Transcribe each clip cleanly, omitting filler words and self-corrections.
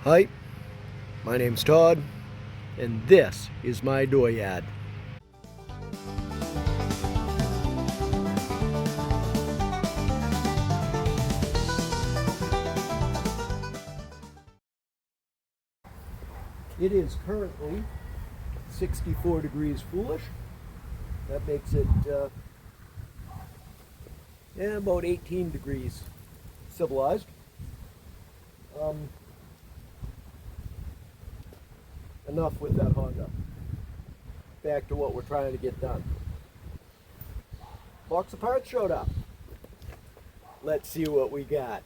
Hi, my name's Todd, and this is my dooryard. It is currently 64 degrees foolish. That makes it about 18 degrees civilized. Enough with that Honda. Back to what we're trying to get done. Box of parts showed up. Let's see what we got.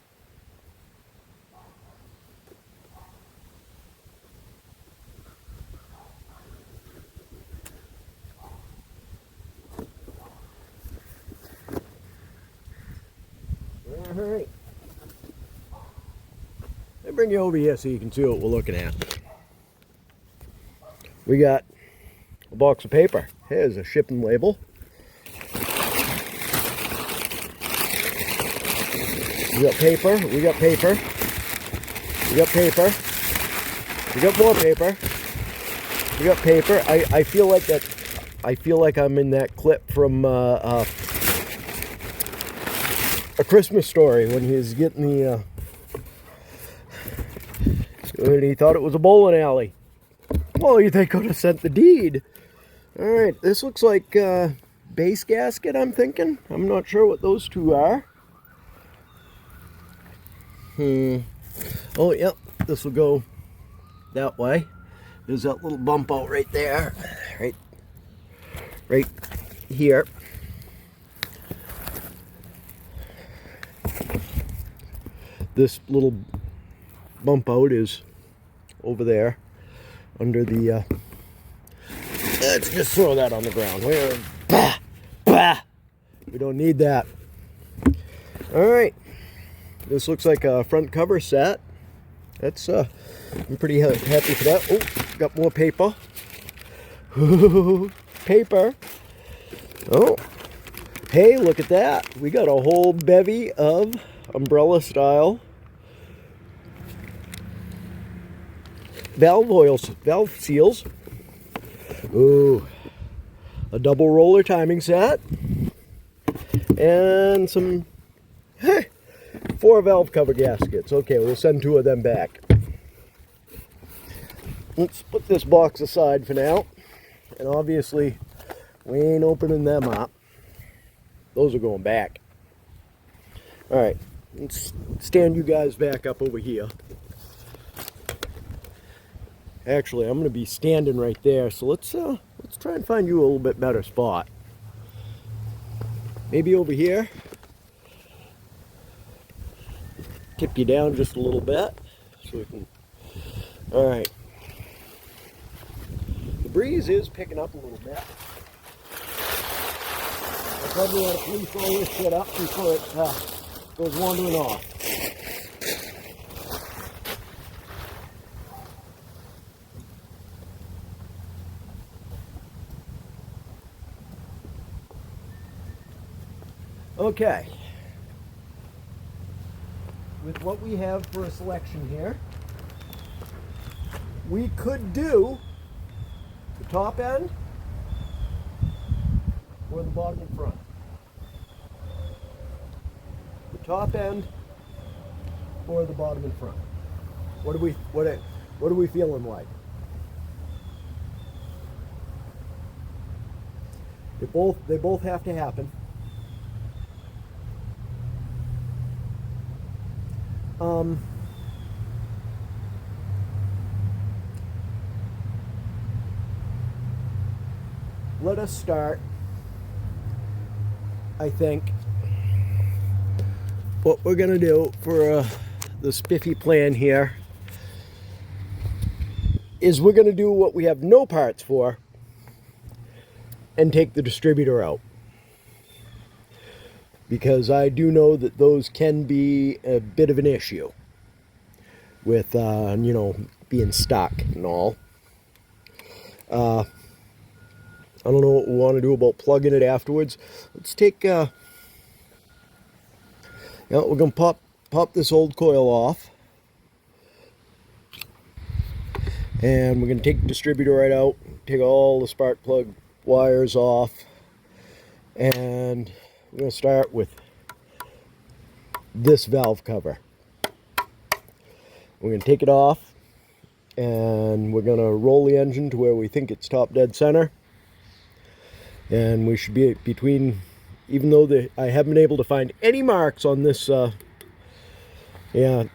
All right. Let me bring you over here so you can see what we're looking at. We got a box of paper. Here's a shipping label. We got paper, we got paper, we got paper, we got more paper, we got paper. I feel like that, I feel like I'm in that clip from A Christmas Story when he was getting the, when he thought it was a bowling alley. Well, they could have sent the deed. Alright, this looks like base gasket, I'm thinking. I'm not sure what those two are. Oh, yep, this will go that way. There's that little bump out right there. Right here. This little bump out is over there. Under the, let's just throw that on the ground. We don't need that. All right, this looks like a front cover set. That's, I'm pretty happy for that. Oh, got more paper. Paper. Oh, hey, look at that. We got a whole bevy of umbrella style valve seals. Ooh, a double roller timing set, and some 4 valve cover gaskets. Okay, we'll send 2 of them back. Let's put this box aside for now, and obviously we ain't opening them up. Those are going back. All right, let's stand you guys back up over here. Actually, I'm going to be standing right there, so let's try and find you a little bit better spot. Maybe over here. Tip you down just a little bit, so we can. All right. The breeze is picking up a little bit. I probably want to police all this shit up before it goes wandering off. Okay, with what we have for a selection here, we could do the top end or the bottom and front. The top end or the bottom and front. What are we feeling like? They both have to happen. Let us start. I think what we're gonna do for the spiffy plan here is we're gonna do what we have no parts for and take the distributor out, because I do know that those can be a bit of an issue with you know, being stuck and all. I don't know what we want to do about plugging it afterwards. Let's take we're gonna pop this old coil off. And we're going to take the distributor right out, take all the spark plug wires off, and we're going to start with this valve cover. We're going to take it off, and we're going to roll the engine to where we think it's top dead center. And we should be between, even though I haven't been able to find any marks on this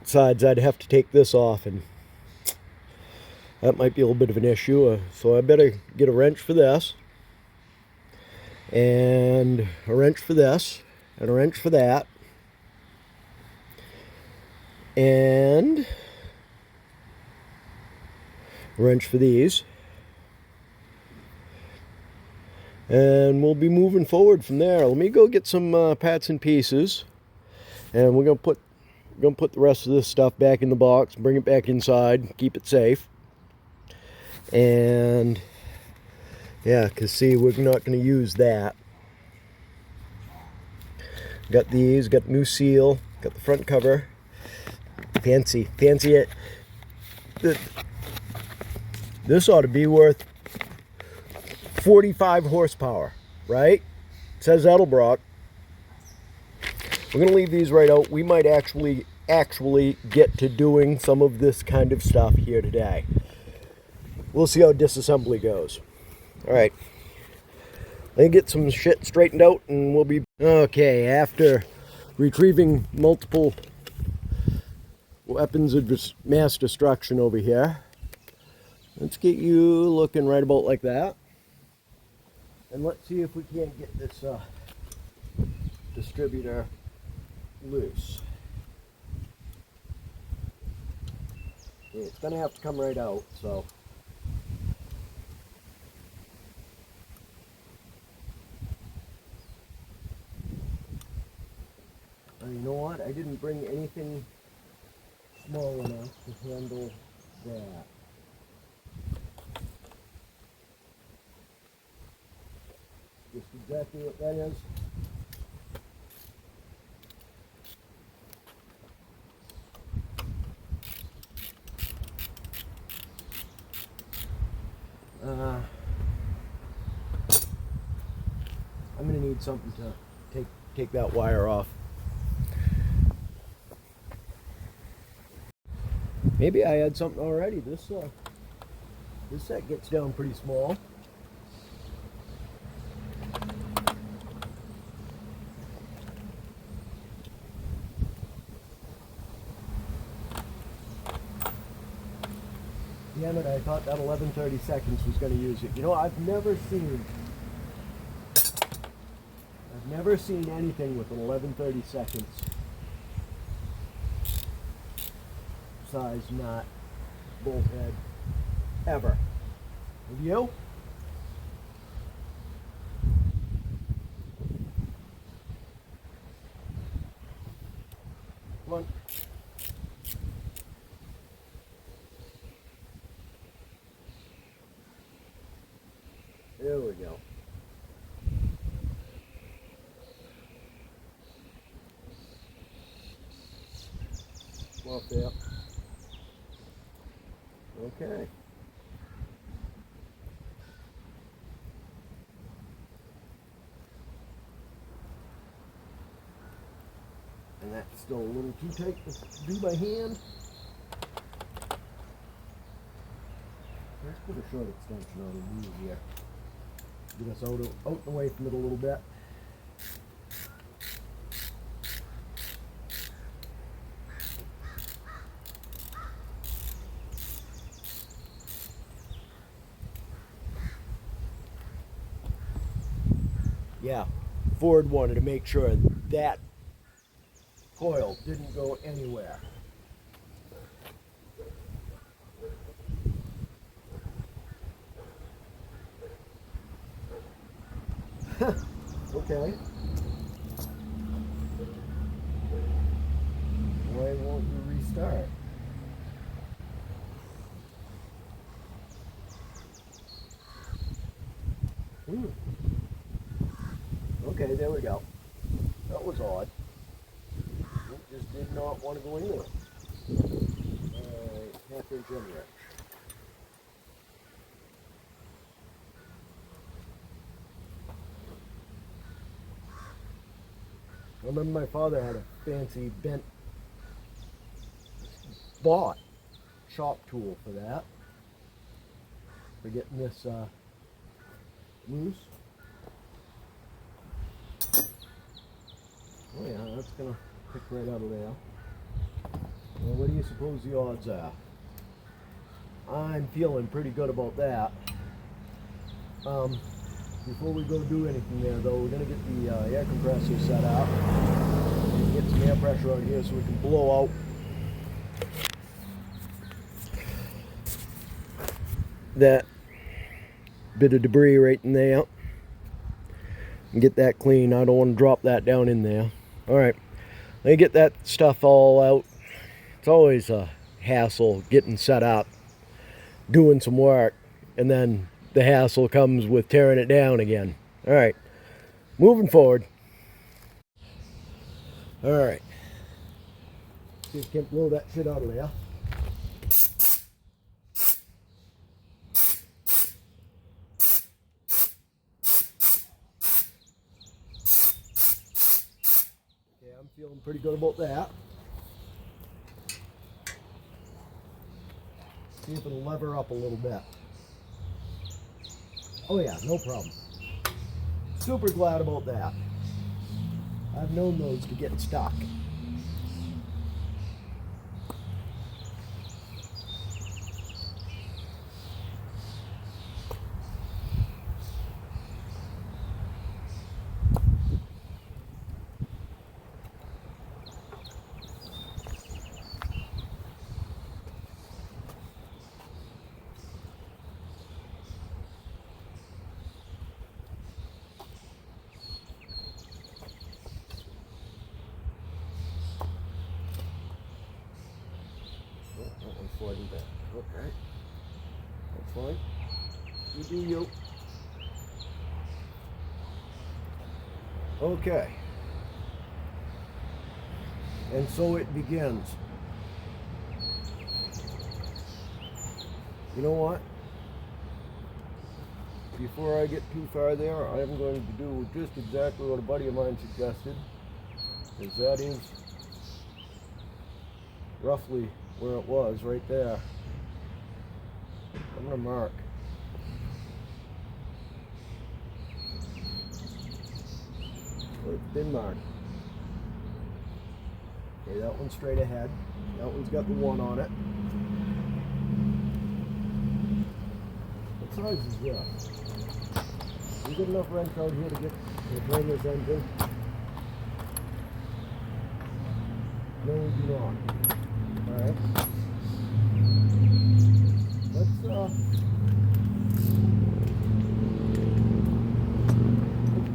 sides, I'd have to take this off, and that might be a little bit of an issue. So I better get a wrench for this, and a wrench for this, and a wrench for that, and a wrench for these. And we'll be moving forward from there. Let me go get some parts and pieces, and we're gonna put the rest of this stuff back in the box, bring it back inside, keep it safe. And yeah, because see, we're not going to use that. Got these, got new seal, got the front cover. Fancy it. This ought to be worth 45 horsepower, right? It says Edelbrock. We're going to leave these right out. We might actually get to doing some of this kind of stuff here today. We'll see how disassembly goes. All right. Let me get some shit straightened out, and we'll be... Okay, after retrieving multiple weapons of mass destruction over here, let's get you looking right about like that. And let's see if we can't get this distributor loose. Okay, it's gonna have to come right out, so. You know what? I didn't bring anything small enough to handle that. Just exactly what that is. I'm going to need something to take that wire off. Maybe I had something already. This set gets down pretty small. Damn it, I thought that 11:30 seconds was going to use it. You know, I've never seen anything with an 11:30 seconds size knot bolt head ever. Have you? Come on. There we go. Come off there. Okay. And that's still a little too tight to do by hand. Let's put a short extension on the wheel here. Get us out and away from it a little bit. Yeah, Ford wanted to make sure that coil didn't go anywhere. Okay. Why won't you restart? Okay, there we go. That was odd. It just did not want to go anywhere. Alright, half-inch end wrench. I remember my father had a fancy bought shop tool for that. For getting this loose. Oh yeah, that's gonna pick right out of there. Well, what do you suppose the odds are? I'm feeling pretty good about that. Before we go do anything there though, we're gonna get the air compressor set up. Get some air pressure out here so we can blow out that bit of debris right in there and get that clean. I don't want to drop that down in there. Alright, let me get that stuff all out. It's always a hassle getting set up, doing some work, and then the hassle comes with tearing it down again. Alright, moving forward. Alright, see if we can blow that shit out of there. I'm feeling pretty good about that. See if it'll lever up a little bit. Oh yeah, no problem. Super glad about that. I've known those to get stuck. That one's sliding back. Okay. That's fine. You do you. Okay. And so it begins. You know what? Before I get too far there, I am going to do just exactly what a buddy of mine suggested. Because that is roughly where it was, right there. I'm going to mark. Well, it's been marked. Okay, that one's straight ahead. That one's got the 1 on it. What size is this? You get enough wrench out here to drain this engine? No, we do not. Alright. Let's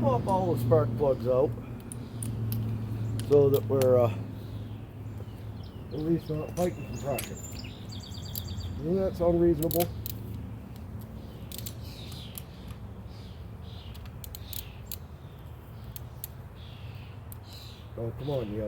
pop all the spark plugs out so that we're at least not fighting compression. Doesn't that sound reasonable? Oh, come on, yo.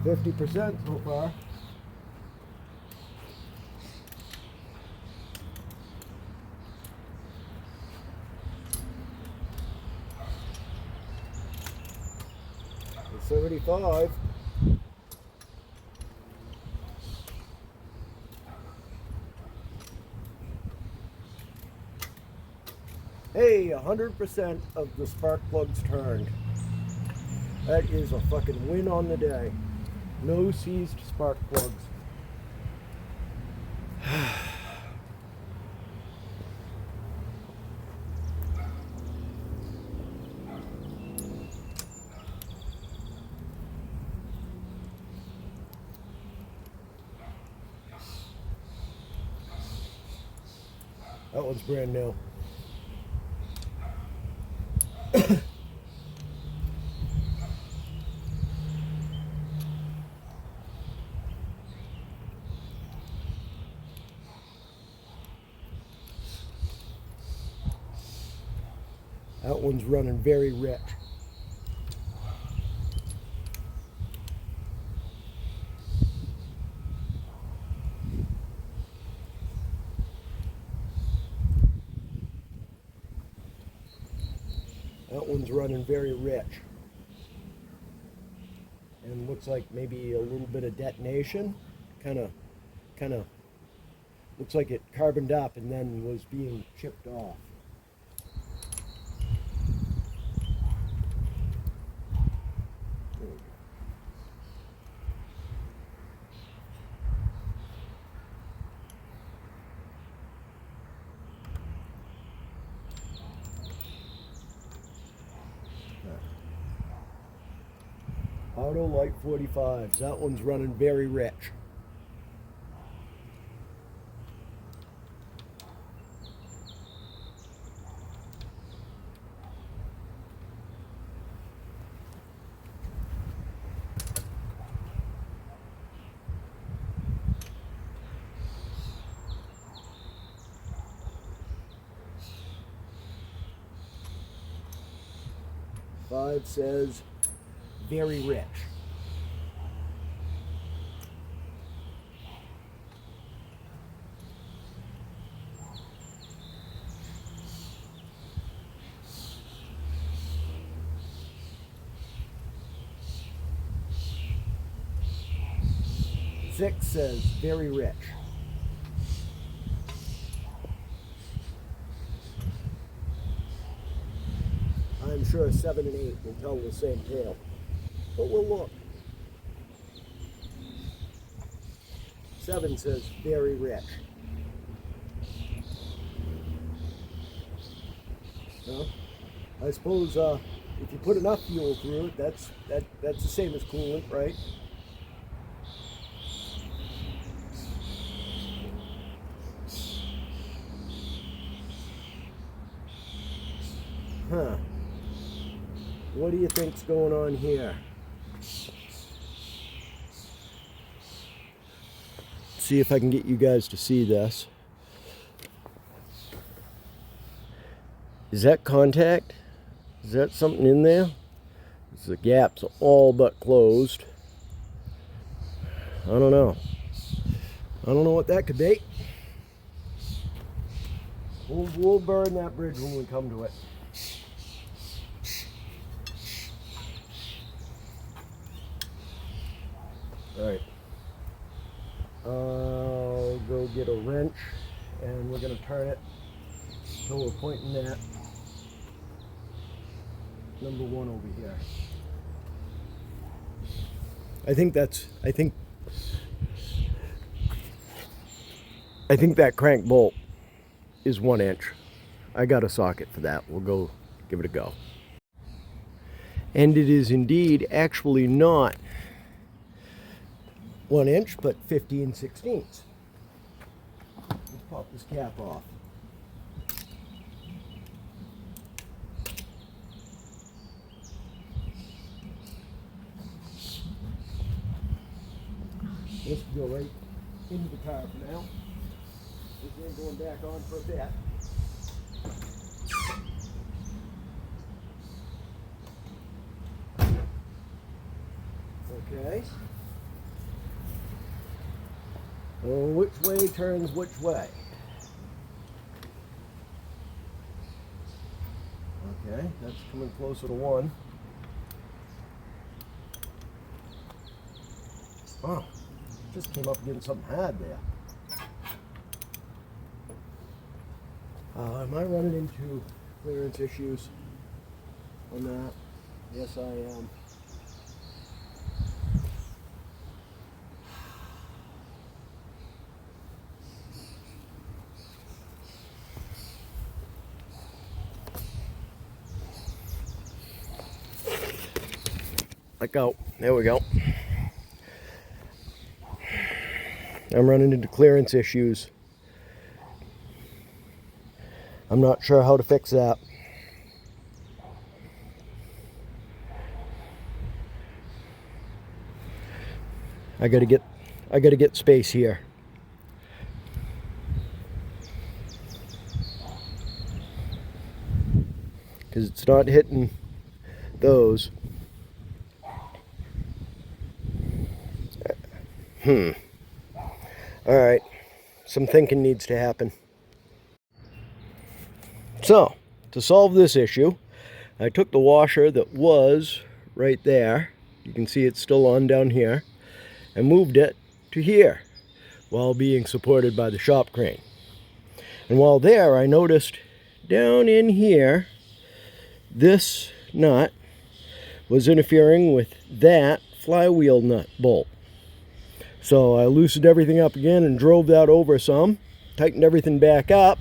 %50 so far. It's 75. Hey, 100% of the spark plugs turned. That is a fucking win on the day. No seized spark plugs. That one's brand new. That one's running very rich. That one's running very rich. And looks like maybe a little bit of detonation. Kind of looks like it carboned up and then was being chipped off. Auto Light 45s. That one's running very rich. Five says very rich. Six says very rich. I'm sure 7 and 8 will tell the same tale, but we'll look. 7 says very rich. Well, I suppose if you put enough fuel through it, that's the same as coolant, right? Huh. What do you think's going on here? See if I can get you guys to see this. Is that contact? Is that something in there? The gaps are all but closed. I don't know. I don't know what that could be. We'll burn that bridge when we come to it. Alright. I'll go get a wrench and we're going to turn it so we're pointing at number 1 over here. I think that crank bolt is 1 inch. I got a socket for that. We'll go give it a go. And it is indeed actually not 1 inch, but 15/16. Let's pop this cap off. This will go right into the car for now. This ain't going back on for a bit. Okay. Well, which way turns which way? Okay, that's coming closer to 1. Oh, just came up against something hard there. Am I running into clearance issues on that? Yes, I am. Let go. There we go. I'm running into clearance issues. I'm not sure how to fix that. I gotta get space here. Because It's not hitting those. Alright, some thinking needs to happen. So, to solve this issue, I took the washer that was right there, you can see it's still on down here, and moved it to here while being supported by the shop crane. And while there, I noticed down in here, this nut was interfering with that flywheel nut bolt. So I loosened everything up again and drove that over some, tightened everything back up,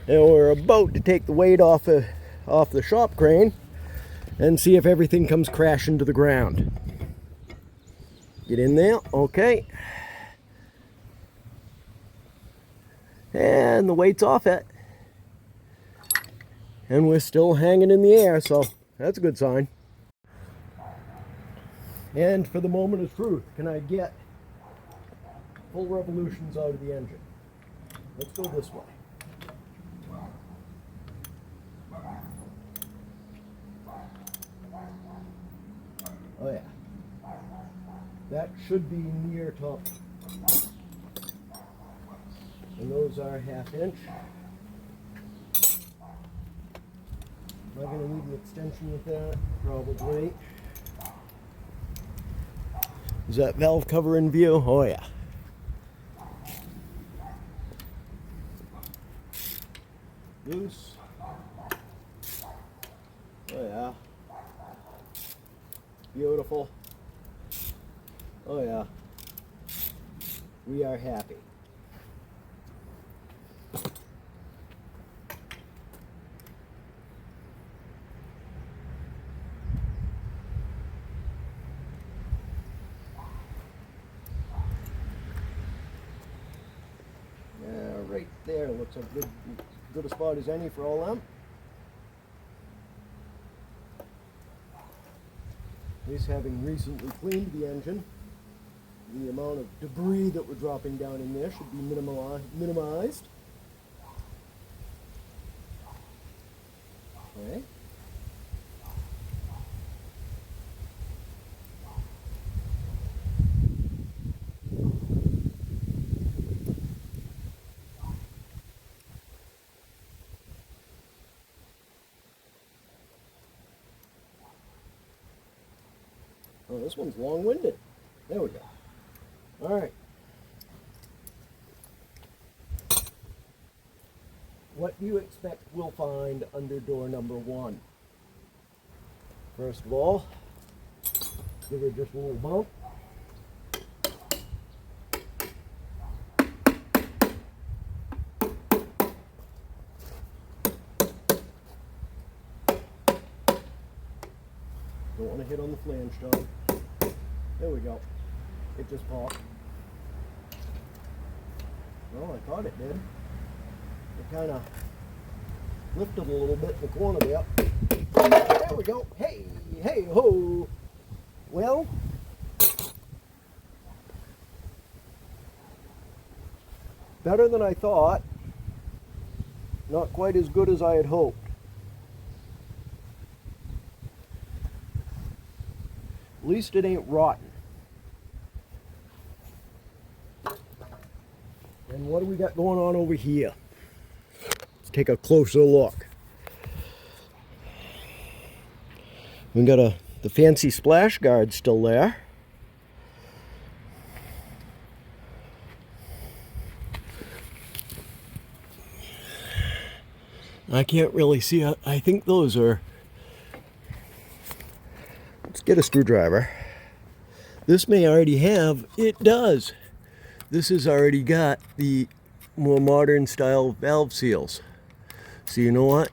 and we're about to take the weight off the shop crane and see if everything comes crashing to the ground. Get in there, okay. And the weight's off it. And we're still hanging in the air, so that's a good sign. And for the moment of truth, can I get full revolutions out of the engine? Let's go this way. Oh yeah. That should be near top. And those are 1/2 inch. Am I going to need an extension with that? Probably. Is that valve cover in view? Oh yeah. Loose. Oh yeah. Beautiful. Oh yeah. We are happy. Right there looks like good a spot as any for all them. At least having recently cleaned the engine, the amount of debris that we're dropping down in there should be minimized. Okay. Oh, this one's long-winded. There we go. All right. What do you expect we'll find under door number 1? First of all, give it just a little bump. Don't want to hit on the flange, John. There we go. It just popped. Well, I thought it did. It kind of lifted a little bit in the corner there. There we go. Hey, hey, ho. Well, better than I thought. Not quite as good as I had hoped. At least it ain't rotten. And what do we got going on over here? Let's take a closer look. We got the fancy splash guard still there. I can't really see. I think those are. Let's get a screwdriver. This may already have. It does. This has already got the more modern style valve seals. So you know what?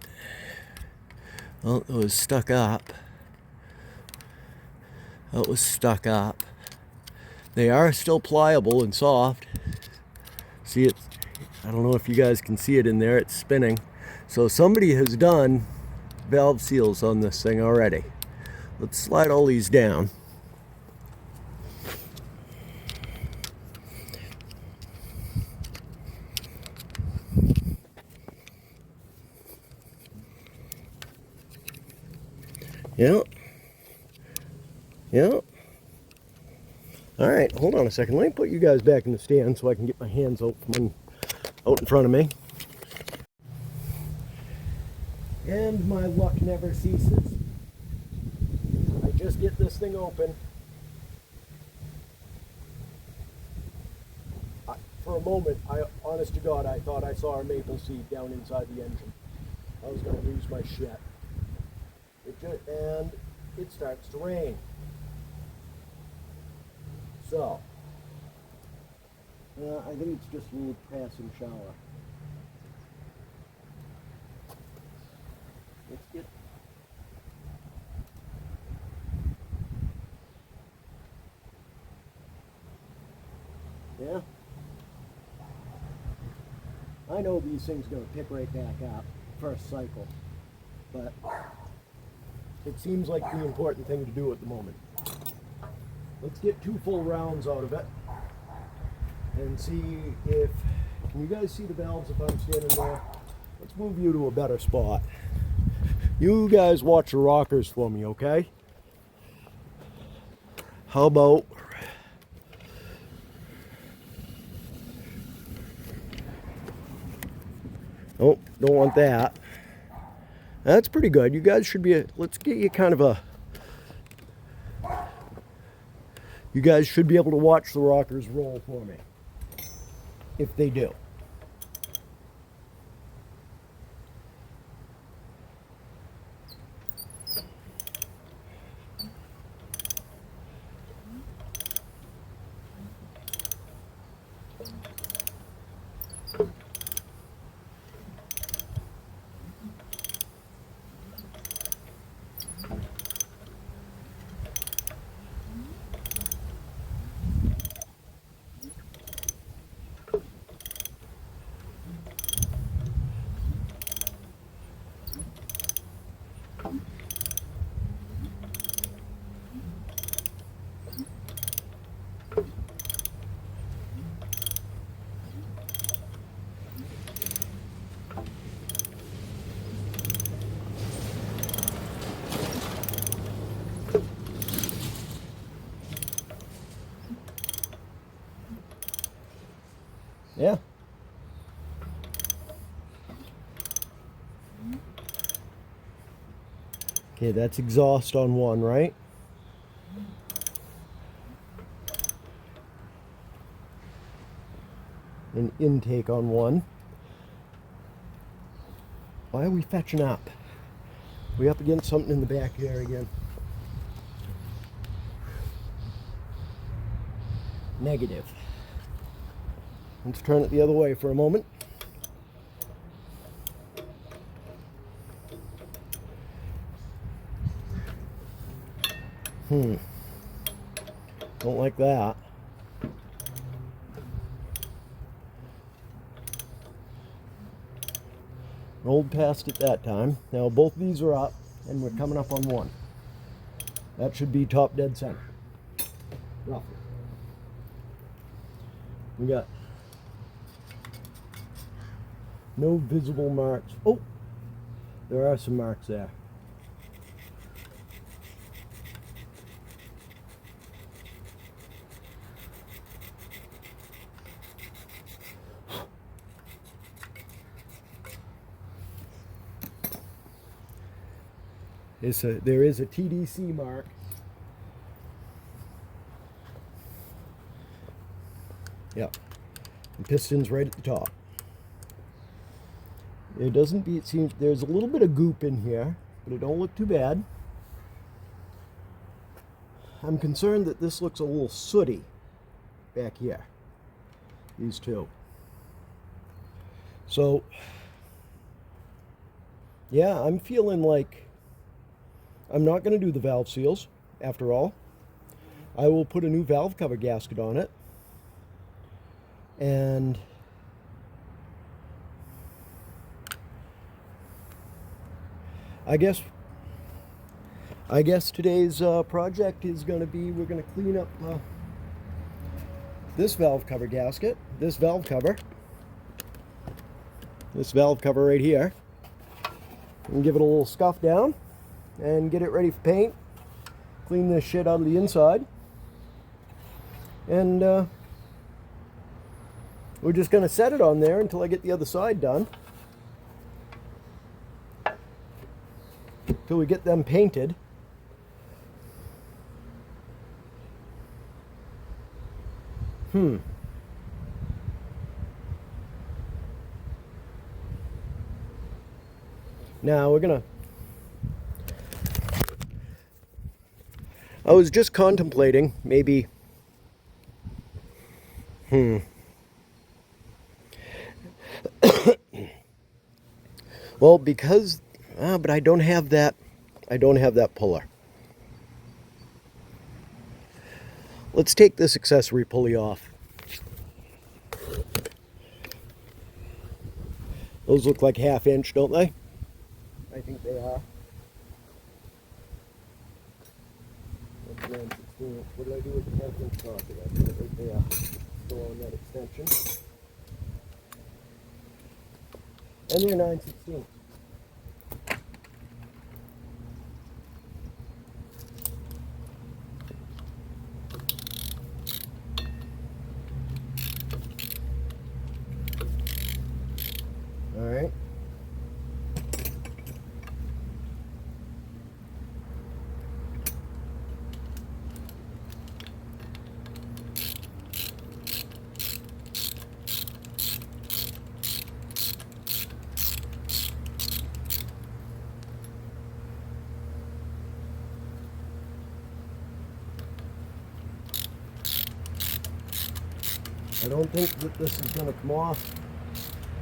Well, it was stuck up. That was stuck up. They are still pliable and soft. See it? I don't know if you guys can see it in there. It's spinning. So somebody has done valve seals on this thing already. Let's slide all these down. Yeah. Yeah. All right, hold on a second. Let me put you guys back in the stand so I can get my hands out in front of me. And my luck never ceases. I just get this thing open. For a moment, honest to God, I thought I saw a maple seed down inside the engine. I was going to lose my shit. And it starts to rain. So, I think it's just a little passing shower. Let's get... Yeah. I know these things are going to pick right back up first cycle, but it seems like the important thing to do at the moment. Let's get 2 full rounds out of it and see if, can you guys see the valves if I'm standing there? Let's move you to a better spot. You guys watch the rockers for me, okay? How about... Oh, don't want that. That's pretty good. You guys should be, let's get you kind of a, you guys should be able to watch the rockers roll for me, if they do. Yeah. Okay, that's exhaust on one, right? And intake on one. Why are we fetching up? We up against something in the back here again. Negative. Let's turn it the other way for a moment. Don't like that. Rolled past it that time. Now both these are up and we're coming up on one. That should be top dead center. Roughly. We got no visible marks. Oh, there are some marks there. There is a TDC mark. Yeah, and piston's right at the top. It doesn't be, it seems there's a little bit of goop in here, but it don't look too bad. I'm concerned that this looks a little sooty back here, these two. So, yeah, I'm feeling like I'm not going to do the valve seals, after all. I will put a new valve cover gasket on it. And I guess today's project is going to be, we're going to clean up this valve cover gasket, this valve cover right here, and give it a little scuff down. and get it ready for paint. Clean this shit out of the inside. And we're just going to set it on there until I get the other side done. Till we get them painted. Now we're gonna... I was just contemplating maybe... Well, because... but I don't have that... I don't have that puller. Let's take this accessory pulley off. Those look like 1/2 inch, don't they? I think they are. That's 9/16. What did I do with the 1/10 inch socket? I put it right there. Still on that extension. And they're 9/16. All right. I don't think that this is going to come off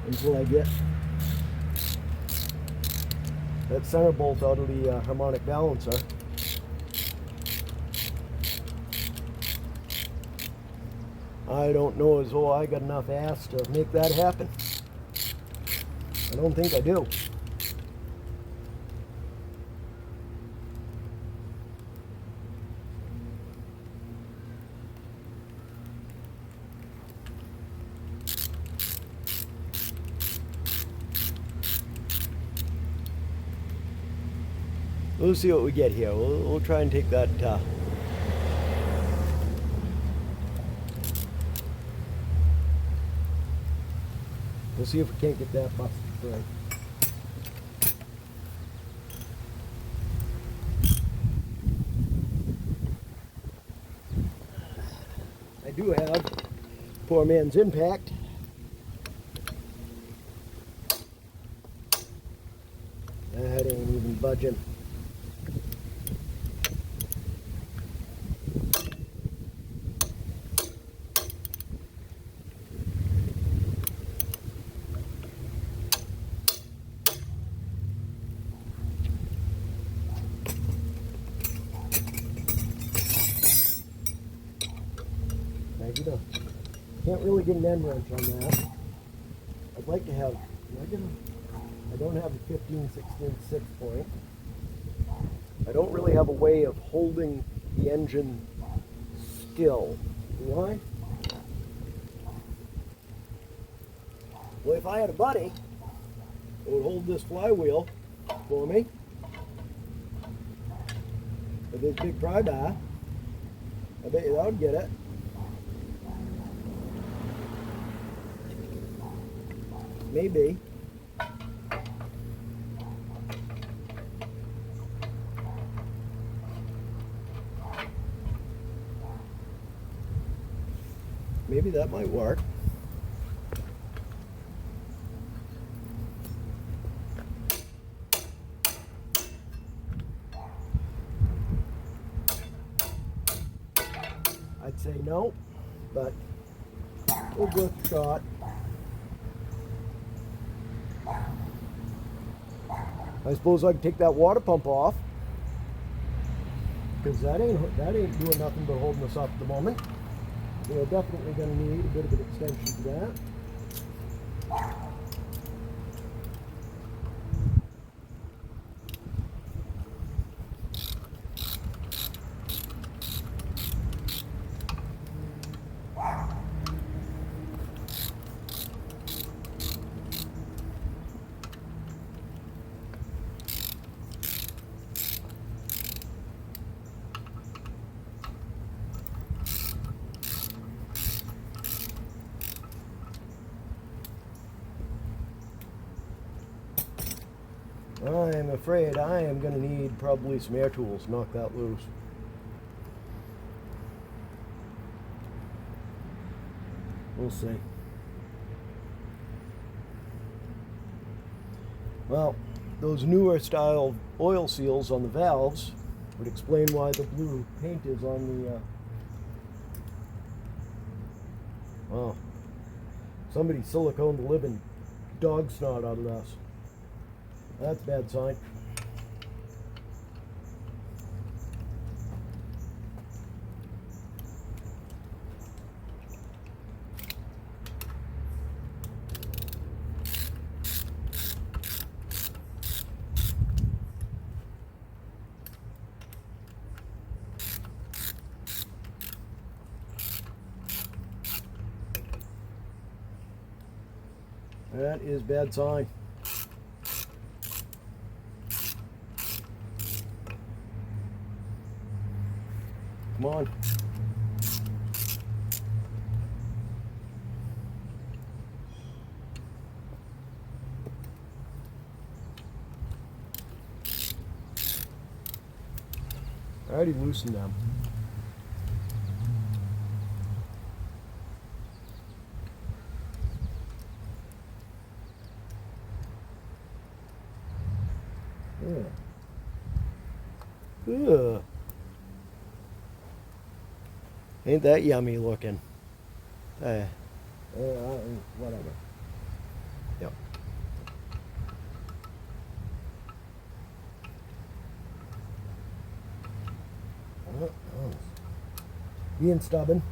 until I get that center bolt out of the harmonic balancer. I don't know as though I got enough ass to make that happen. I don't think I do. We'll see what we get here. We'll try and take that we'll see if we can't get that busted free. I do have poor man's impact. That ain't even budging. Can't really get an end wrench on that. I'd like to have, I don't have a 15/16 6 point. I don't really have a way of holding the engine still. Do I? Well, if I had a buddy that would hold this flywheel for me with this big pry bar, I bet you that would get it. Maybe. Maybe that might work. I'd say no, but we'll give it a shot. I suppose I could take that water pump off, because that ain't doing nothing but holding us up at the moment. We're definitely going to need a bit of an extension to that. I am afraid I am going to need probably some air tools to knock that loose. We'll see. Well, those newer style oil seals on the valves would explain why the blue paint is on the... Wow. Somebody siliconed the living dog snot out of this. That's a bad sign. That is bad sign. Come on. I already loosened them. Ugh. Ain't that yummy looking? Whatever. Yep. Being stubborn.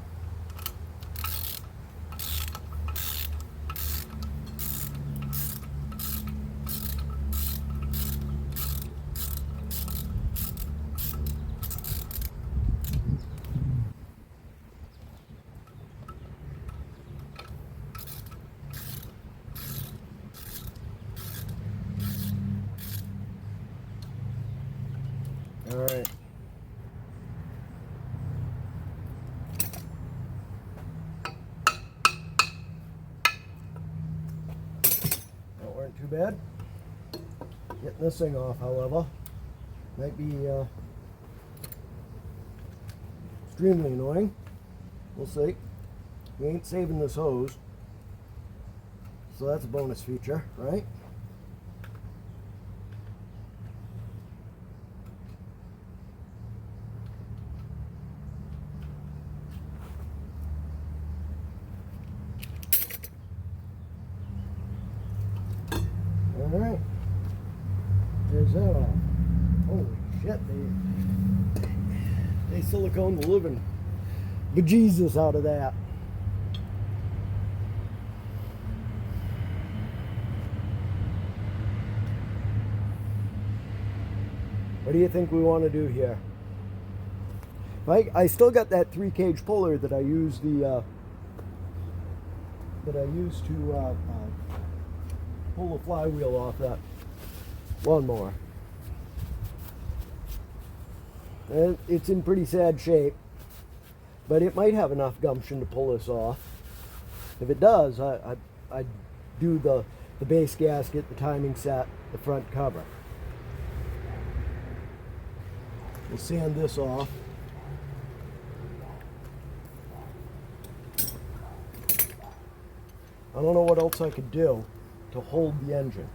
All right. That weren't too bad. Getting this thing off, however, might be extremely annoying. We'll see. We ain't saving this hose, so that's a bonus feature, right? Alright. There's that off. Holy shit, they siliconed the living bejesus out of that. What do you think we want to do here? I still got that 3-cage puller that I use to pull the flywheel off that lawnmower. And it's in pretty sad shape, but it might have enough gumption to pull this off. If it does, I do the base gasket, the timing set, the front cover. We'll sand this off. I don't know what else I could do to hold the engine.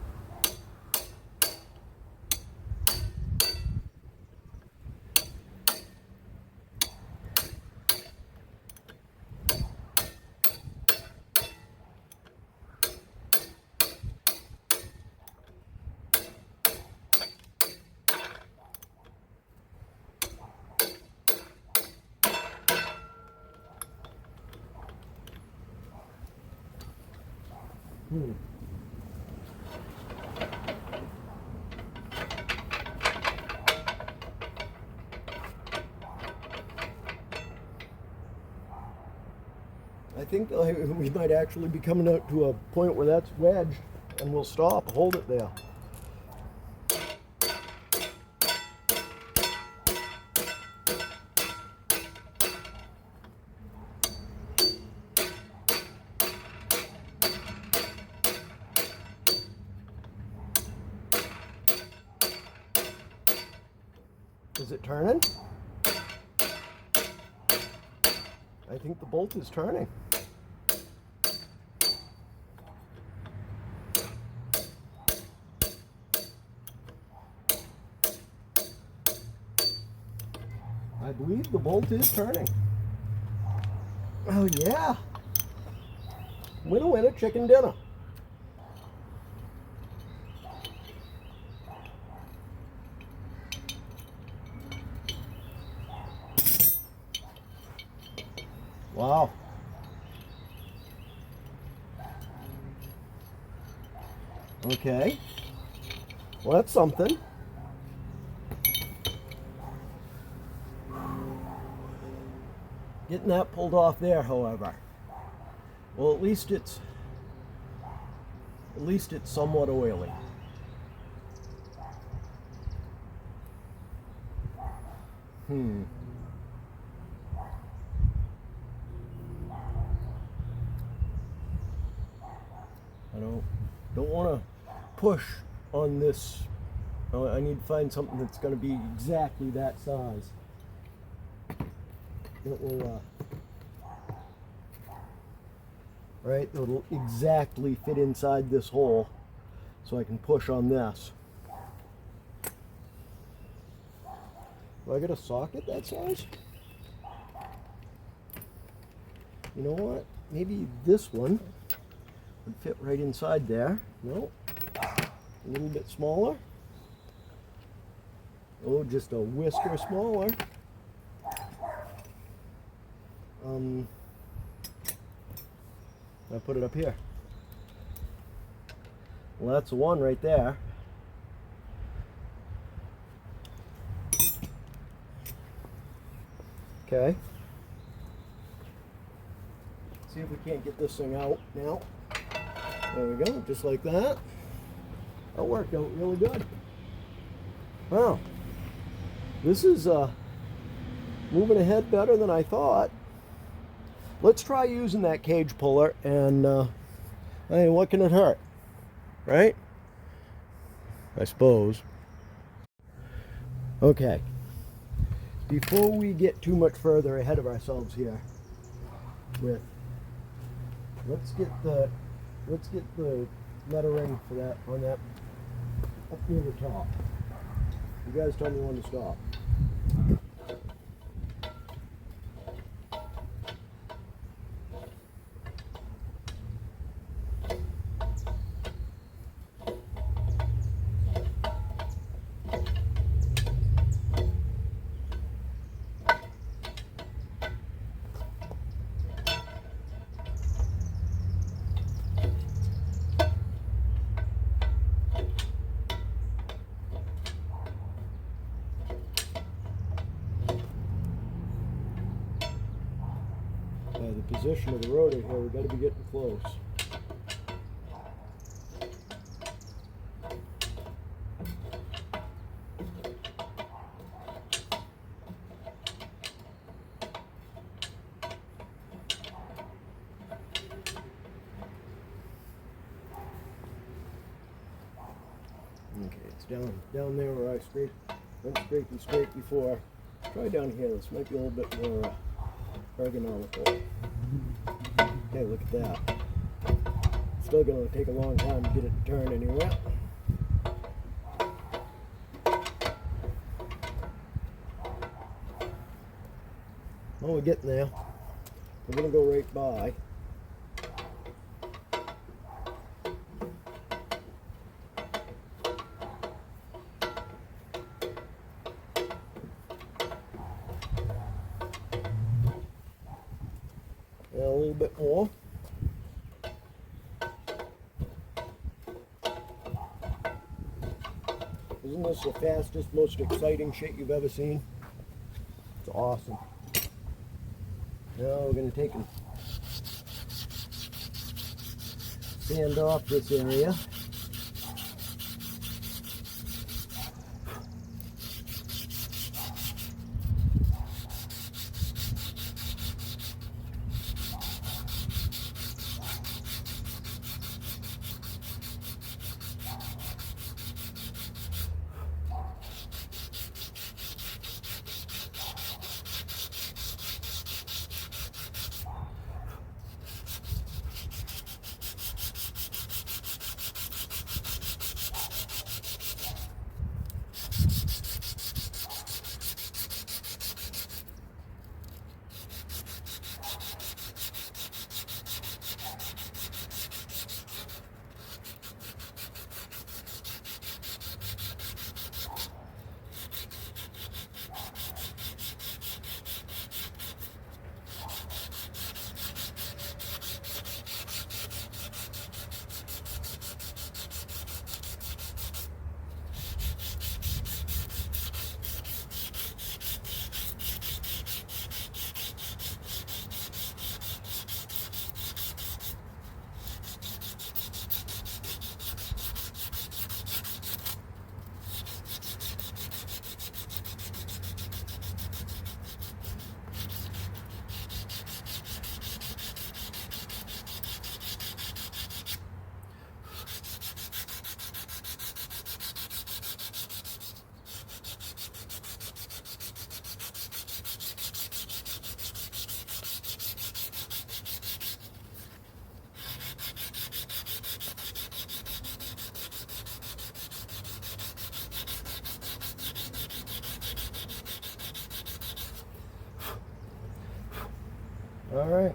I think we might actually be coming out to a point where that's wedged, and we'll stop, hold it there. Is it turning? I think the bolt is turning. I believe the bolt is turning. Oh yeah. Winner, winner, chicken dinner. Wow. Okay. Well, that's something. Getting that pulled off there, however. Well, at least it's somewhat oily. I don't want to push on this. I need to find something that's going to be exactly that size. That will, right, it'll exactly fit inside this hole, so I can push on this. Do I get a socket that size? You know what? Maybe this one would fit right inside there. No, a little bit smaller. Oh, just a whisker smaller. I put it up here. Well, that's the one right there. Okay. See if we can't get this thing out now. There we go, just like that. That worked out really good. Wow. This is moving ahead better than I thought. Let's try using that cage puller, and I mean, what can it hurt? Right? I suppose. Okay. Before we get too much further ahead of ourselves here, let's get the lettering for that on that up near the top. You guys tell me when to stop. The position of the rotor here, we've got to be getting close. Okay, it's down there where I went scraping straight before. Try down here. This might be a little bit more ergonomical. Okay, look at that. Still going to take a long time to get it to turn anywhere. Well, we're getting there. We're going to go right by. A little bit more. Isn't this the fastest, most exciting shit you've ever seen? It's awesome. Now we're going to take and sand off this area. All right.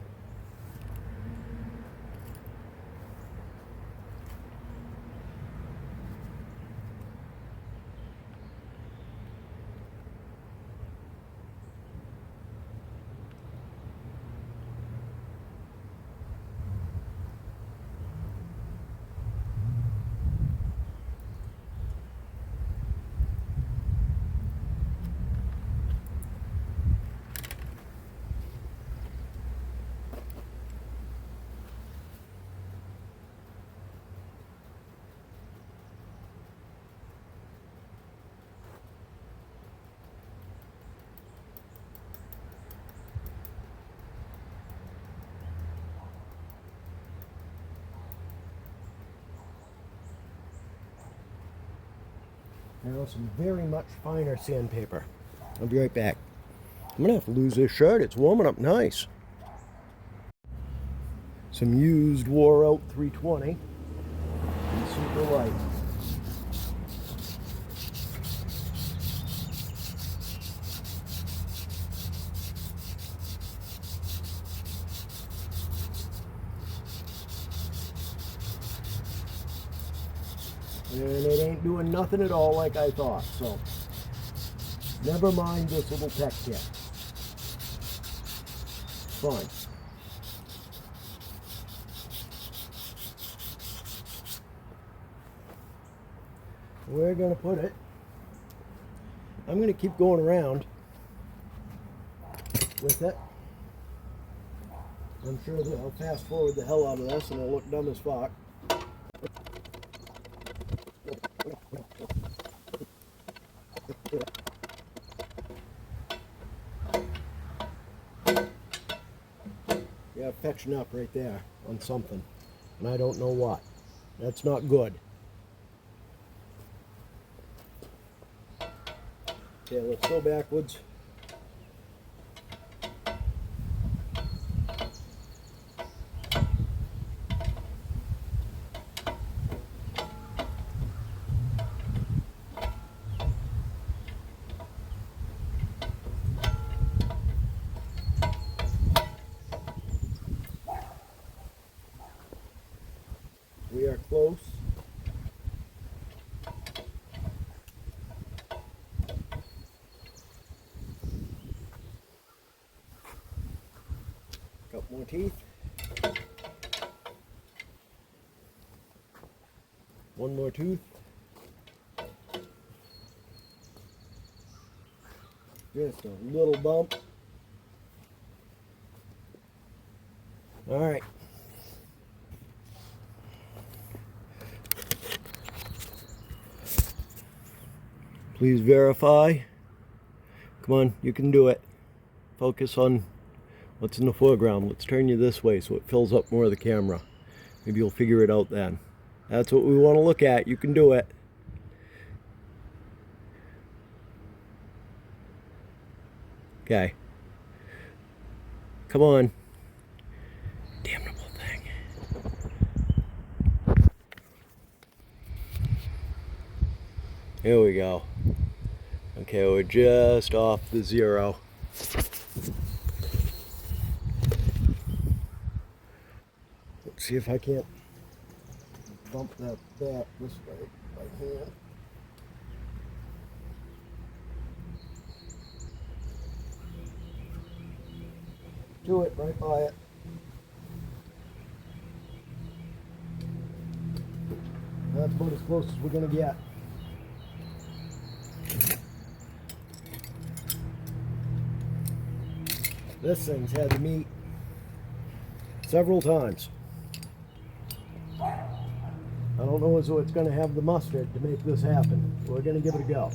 Now some very much finer sandpaper. I'll be right back. I'm gonna have to lose this shirt. It's warming up nice. Some used wore out 320 and super light. And it ain't doing nothing at all like I thought, so never mind this little tech kit. Fine. We're gonna put it, I'm gonna keep going around with it. I'm sure that I'll fast forward the hell out of this and I'll look dumb as fuck. Yeah, fetching up right there on something, and I don't know what. That's not good. Okay, let's go backwards. We are close. Couple more teeth. One more tooth. Just a little bump. All right. Please verify. Come on, you can do it. Focus on what's in the foreground. Let's turn you this way so it fills up more of the camera. Maybe you'll figure it out then. That's what we want to look at. You can do it. Okay. Come on. Damnable thing. Here we go. Okay, we're just off the 0. Let's see if I can't bump that back this way by hand. Do it right by it. That's about as close as we're going to get. This thing's had to meet several times. I don't know as though it's going to have the mustard to make this happen. We're going to give it a go.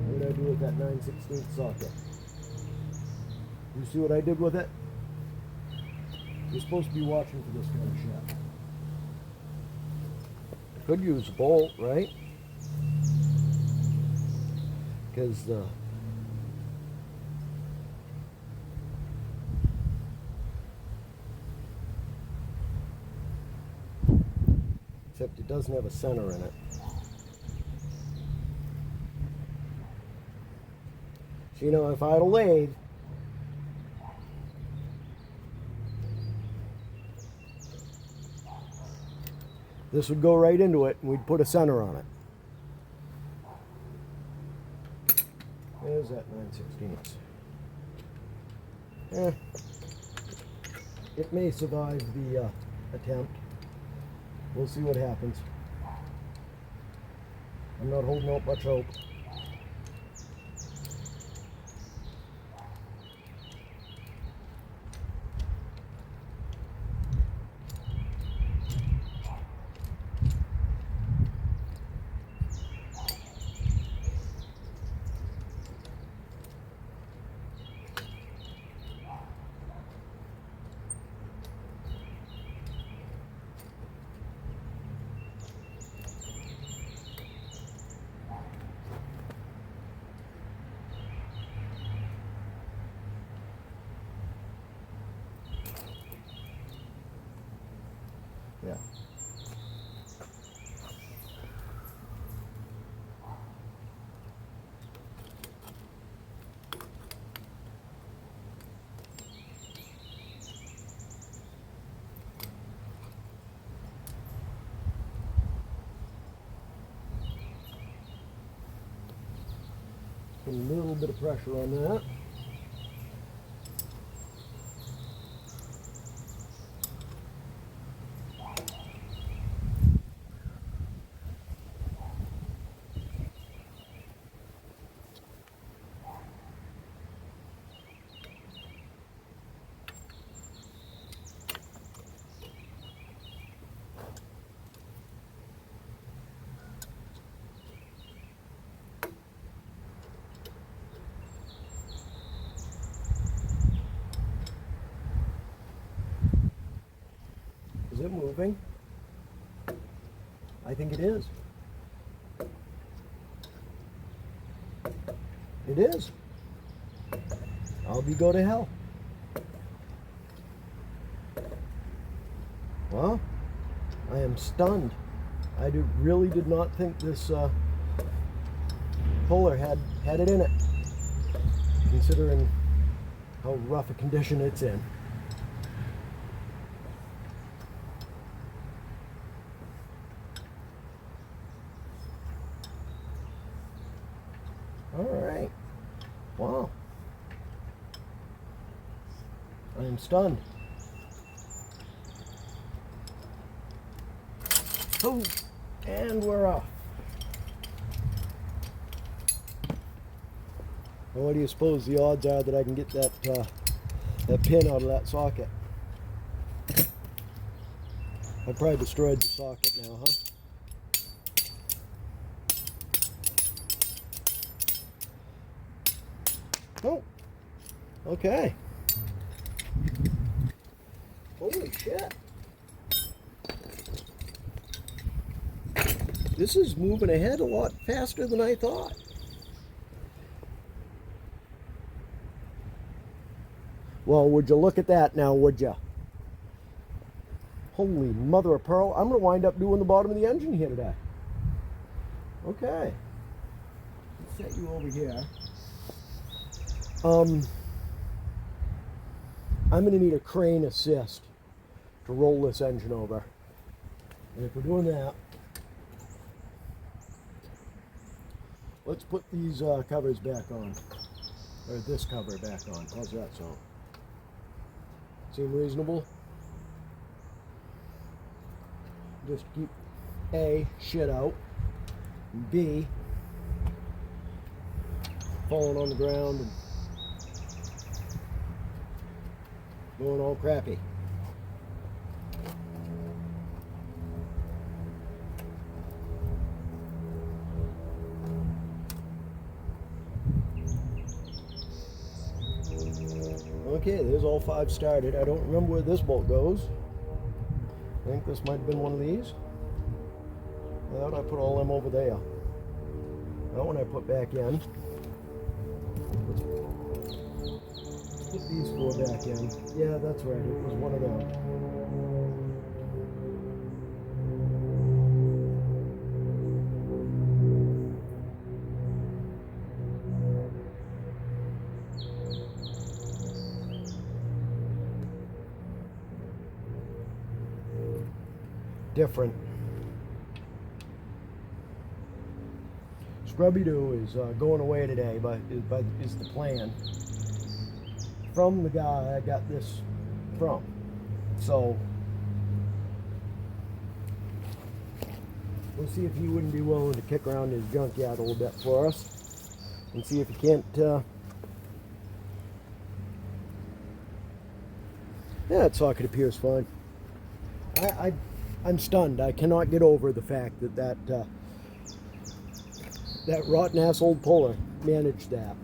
What did I do with that 9/16 socket? You see what I did with it? You're supposed to be watching for this kind of shit. Could use a bolt, right? Because except it doesn't have a center in it. So, you know, if I had a lathe, this would go right into it and we'd put a center on it. There's that 9/16. It may survive the attempt. We'll see what happens. I'm not holding out much hope. Yeah. Put a little bit of pressure on that. Is it moving? I think it is. It is. I'll be go to hell. Well, I am stunned. I really did not think this puller had it in it, considering how rough a condition it's in. All right. Wow. I am stunned. Oh, and we're off. Well, what do you suppose the odds are that I can get that pin out of that socket? I probably destroyed the socket now, huh? Oh, okay. Holy shit. This is moving ahead a lot faster than I thought. Well, would you look at that now, would you? Holy mother of pearl. I'm going to wind up doing the bottom of the engine here today. Okay. Let's set you over here. I'm going to need a crane assist to roll this engine over. And if we're doing that, let's put these covers back on. Or this cover back on. How's that sound? Seem reasonable? Just keep A, shit out, and B, falling on the ground and going all crappy. Okay, there's all 5 started. I don't remember where this bolt goes. I think this might have been one of these. That I put all them over there. That one I put back in. Put these 4 back in. Yeah, that's right. It was one of them. different. Scrubby-Doo is going away today, but is the plan from the guy I got this from. So we'll see if he wouldn't be willing to kick around his junkyard a little bit for us and see if he can't. Yeah, that socket appears fine. I'm stunned. I cannot get over the fact that rotten ass old puller managed that.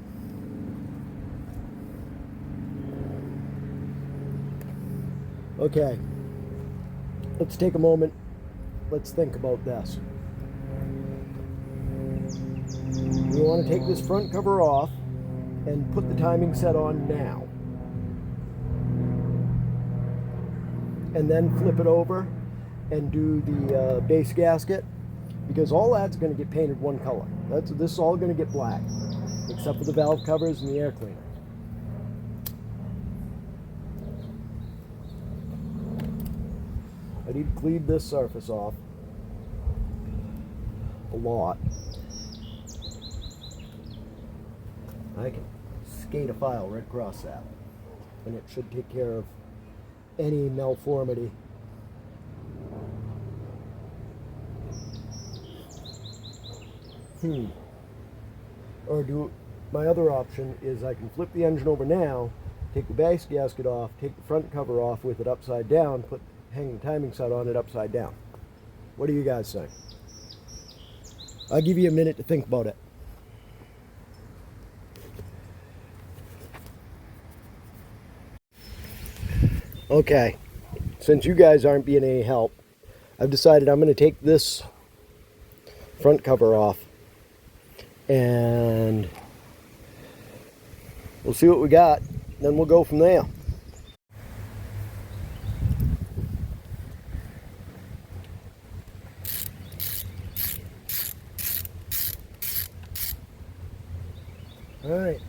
Okay, let's take a moment. Let's think about this. We want to take this front cover off and put the timing set on now. And then flip it over and do the base gasket, because all that's going to get painted one color. This is all going to get black, except for the valve covers and the air cleaner. I need to clean this surface off a lot. I can skate a file right across that, and it should take care of any malformity. Or my other option is I can flip the engine over now, take the base gasket off, take the front cover off with it upside down, hang the timing set on it upside down. What do you guys think? I'll give you a minute to think about it. Okay, since you guys aren't being any help, I've decided I'm going to take this front cover off and we'll see what we got, then we'll go from there. Alright,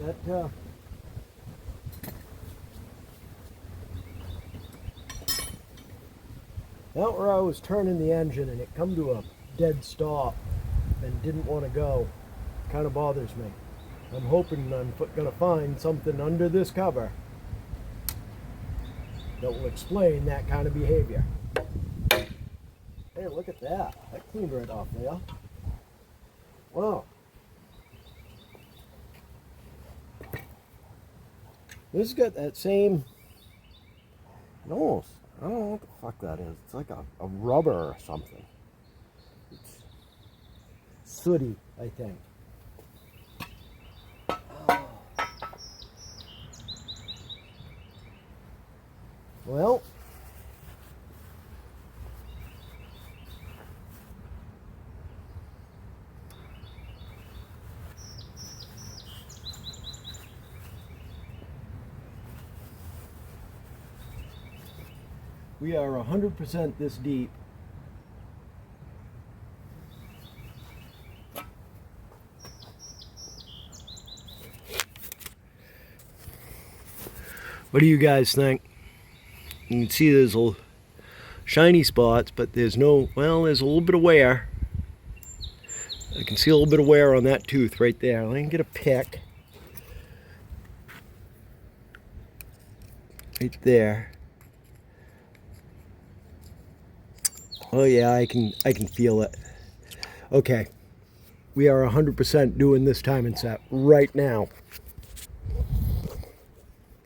out where I was turning the engine and it come to a dead stop and didn't want to go, kind of bothers me. I'm hoping I'm going to find something under this cover that will explain that kind of behavior. Hey, look at that. That cleaned right off there. Wow. This has got that same, almost, I don't know what the fuck that is. It's like a rubber or something. It's sooty, I think. Oh. Well, we are 100% this deep. What do you guys think? You can see there's little shiny spots, but there's no, well, there's a little bit of wear. I can see a little bit of wear on that tooth right there. I can get a pick. Right there. Oh yeah, I can feel it. Okay, we are 100% doing this timing set right now.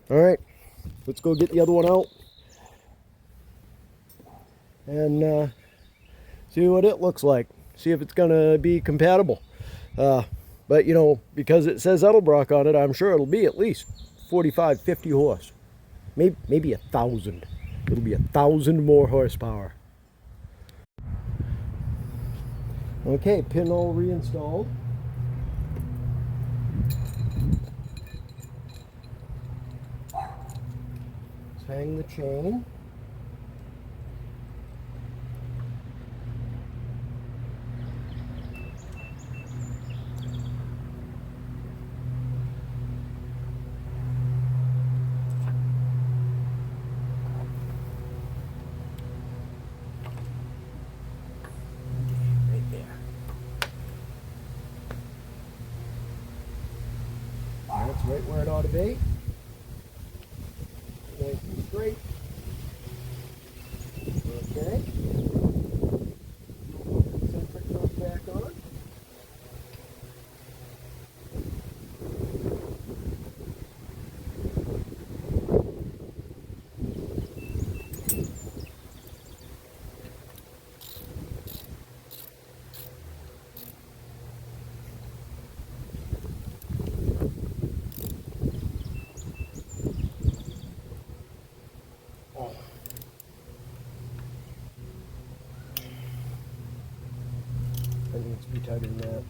All right, let's go get the other one out and see what it looks like. See if it's gonna be compatible. But you know, because it says Edelbrock on it, I'm sure it'll be at least 45, 50 horse, maybe 1,000. It'll be 1,000 more horsepower. Okay, pin all reinstalled. Let's hang the chain. right where it ought to be. Nice and straight. Okay. Centric nut back on. I think it's be tighter than that.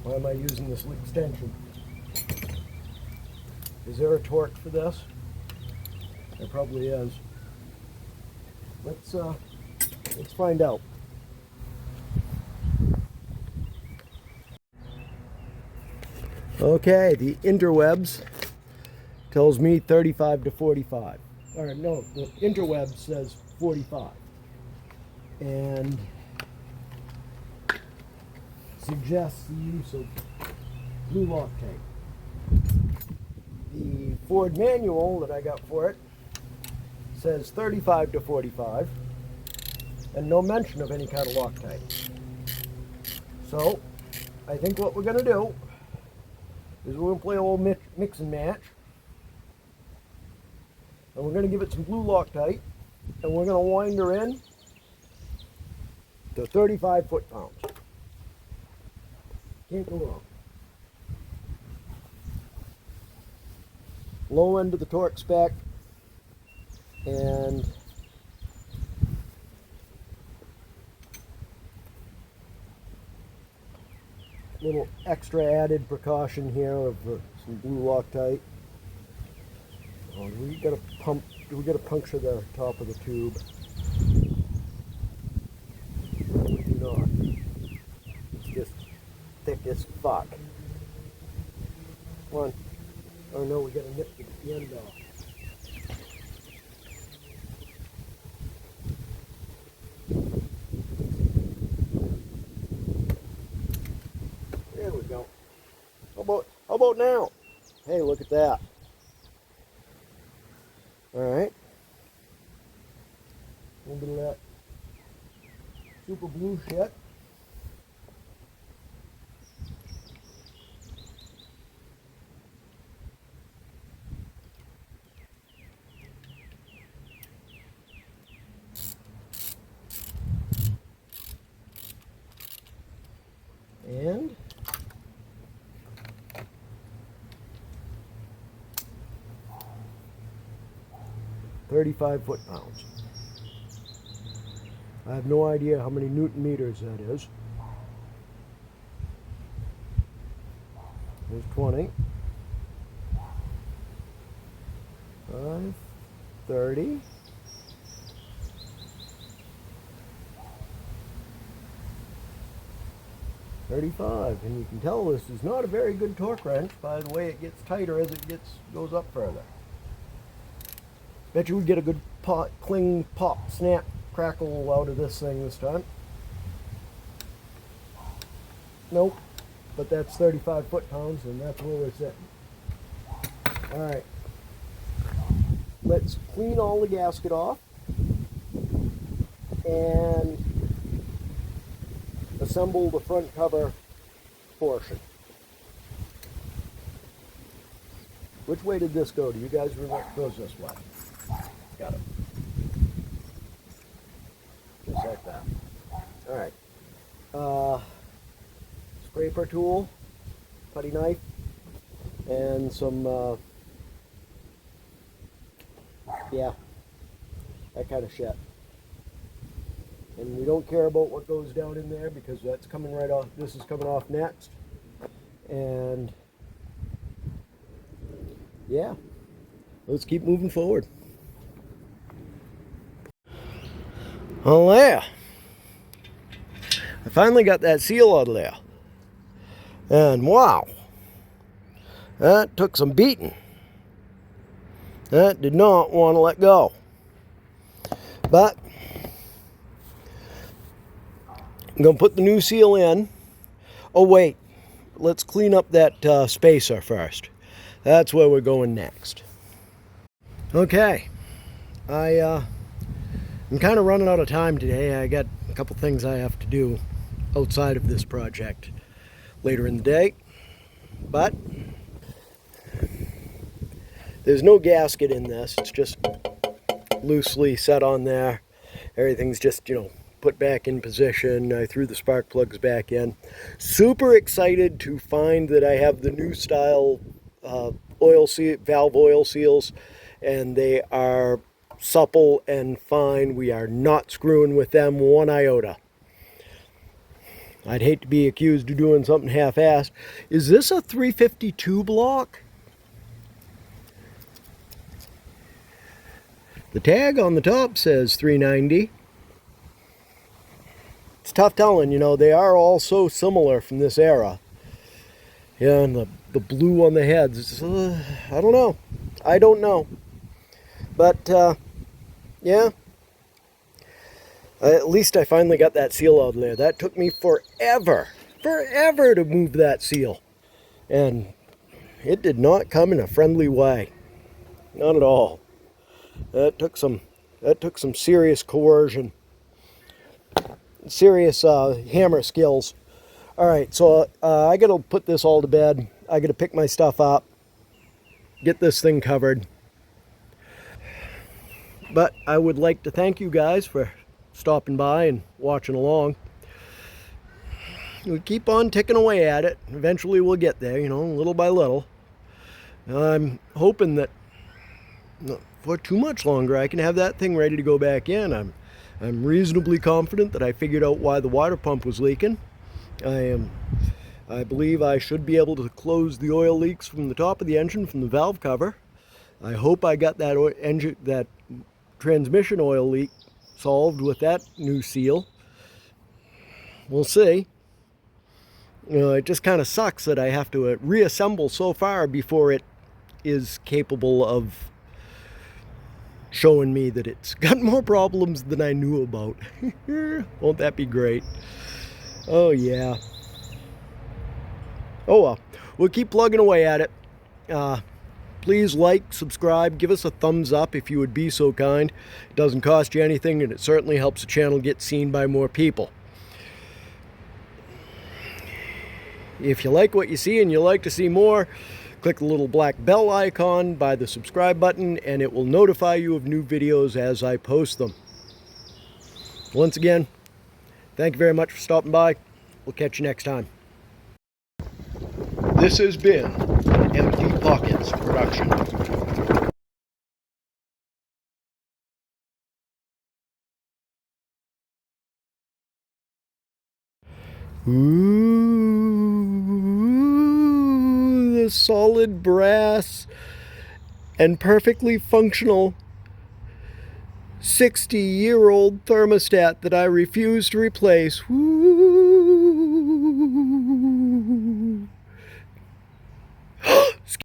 Why am I using this extension? Is there a torque for this? There probably is. Let's find out. Okay, the interwebs tells me 35 to 45. Or no, the interweb says 45. And suggests the use of blue Loctite. The Ford manual that I got for it says 35 to 45 and no mention of any kind of Loctite. So I think what we're going to do is we're going to play a little mix and match, and we're going to give it some blue Loctite, and we're going to wind her in to 35 foot-pounds. Can't go wrong. Low end of the torque spec, and little extra added precaution here of some blue Loctite. Oh, we got to puncture the top of the tube. No, we do not. It's just thick as fuck. Come on. Oh no, we got to nip the end off. There we go. How about now? Hey, look at that. Alright. A little bit of that super blue shit. And 35 foot-pounds. I have no idea how many Newton meters that is. There's 20. 5, 30. 35, and you can tell this is not a very good torque wrench by the way it gets tighter as it goes up further. Bet you we get a good cling, pop, snap, crackle out of this thing this time. Nope, but that's 35 foot-pounds, and that's where we're sitting. Alright, let's clean all the gasket off and assemble the front cover portion. Which way did this go? Do you guys remember? It goes this way. Got it. Just like that. Alright. Scraper tool, putty knife, and some, yeah, that kind of shit. And we don't care about what goes down in there because that's coming right off. This is coming off next. And yeah, let's keep moving forward. Oh yeah, I finally got that seal out of there. And wow, that took some beating. That did not want to let go. But I'm going to put the new seal in. Oh wait, let's clean up that spacer first. That's where we're going next. Okay, I'm kind of running out of time today. I got a couple things I have to do outside of this project later in the day, but there's no gasket in this. It's just loosely set on there. Everything's just, put back in position. I threw the spark plugs back in. Super excited to find that I have the new style valve oil seals, and they are supple and fine. We are not screwing with them one iota. I'd hate to be accused of doing something half-assed. Is this a 352 block? The tag on the top says 390. It's tough telling, they are all so similar from this era. Yeah, and the blue on the heads, I don't know. But, yeah. At least I finally got that seal out there. That took me forever to move that seal. And it did not come in a friendly way. Not at all. That took some serious coercion. Serious hammer skills. All right, so I got to put this all to bed. I got to pick my stuff up, get this thing covered. But I would like to thank you guys for stopping by and watching along. We keep on ticking away at it. Eventually we'll get there, little by little. I'm hoping that for too much longer I can have that thing ready to go back in. I'm reasonably confident that I figured out why the water pump was leaking. I believe I should be able to close the oil leaks from the top of the engine from the valve cover. I hope I got that transmission oil leak solved with that new seal. We'll see. It just kind of sucks that I have to reassemble so far before it is capable of showing me that it's got more problems than I knew about. Won't that be great? Oh yeah. Oh well, we'll keep plugging away at it. Please like, subscribe, give us a thumbs up if you would be so kind. It doesn't cost you anything, and it certainly helps the channel get seen by more people. If you like what you see and you like to see more, click the little black bell icon by the subscribe button, and it will notify you of new videos as I post them. Once again, thank you very much for stopping by. We'll catch you next time. This has been an Empty Pockets production. Ooh, the solid brass and perfectly functional 60-year-old thermostat that I refuse to replace. Ooh.